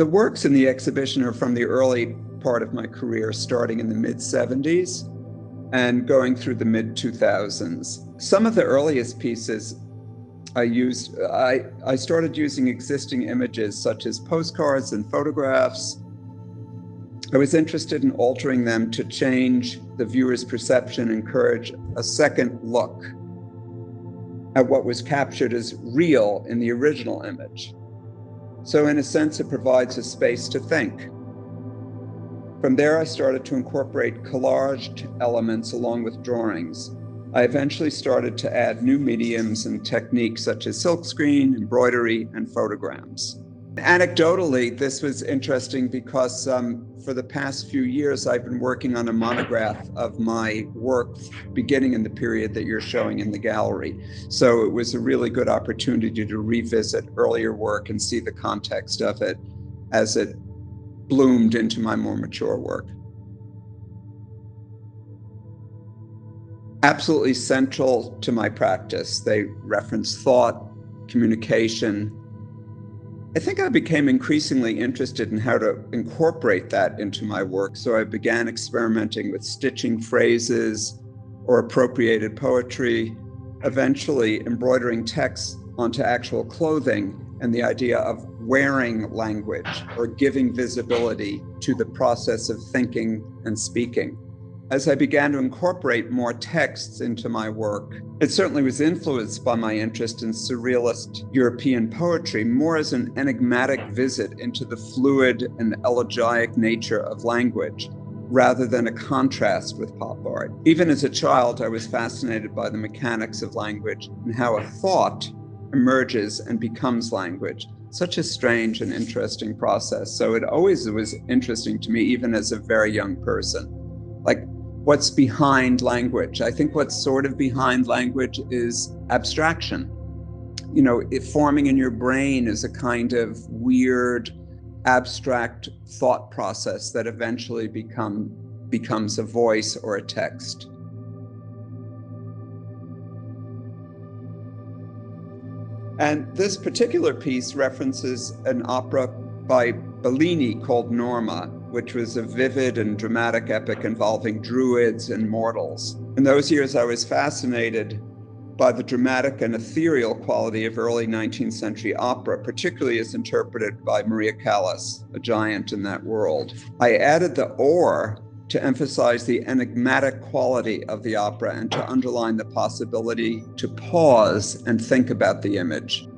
The works in the exhibition are from the early part of my career, starting in the mid-'70s and going through the mid-2000s. Some of the earliest pieces I started using existing images such as postcards and photographs. I was interested in altering them to change the viewer's perception, encourage a second look at what was captured as real in the original image. So in a sense, it provides a space to think. From there, I started to incorporate collaged elements along with drawings. I eventually started to add new mediums and techniques such as silkscreen, embroidery, and photograms. Anecdotally, this was interesting because for the past few years, I've been working on a monograph of my work beginning in the period that you're showing in the gallery. So it was a really good opportunity to revisit earlier work and see the context of it as it bloomed into my more mature work. Absolutely central to my practice. They reference thought, communication. I think I became increasingly interested in how to incorporate that into my work, so I began experimenting with stitching phrases or appropriated poetry, eventually embroidering text onto actual clothing, and the idea of wearing language or giving visibility to the process of thinking and speaking. As I began to incorporate more texts into my work, it certainly was influenced by my interest in surrealist European poetry, more as an enigmatic visit into the fluid and elegiac nature of language, rather than a contrast with pop art. Even as a child, I was fascinated by the mechanics of language and how a thought emerges and becomes language. Such a strange and interesting process. So it always was interesting to me, even as a very young person. Like, what's behind language? I think what's sort of behind language is abstraction. You know, it forming in your brain is a kind of weird, abstract thought process that eventually becomes a voice or a text. And this particular piece references an opera by Bellini called Norma, which was a vivid and dramatic epic involving druids and mortals. In those years, I was fascinated by the dramatic and ethereal quality of early 19th century opera, particularly as interpreted by Maria Callas, a giant in that world. I added the or to emphasize the enigmatic quality of the opera and to underline the possibility to pause and think about the image.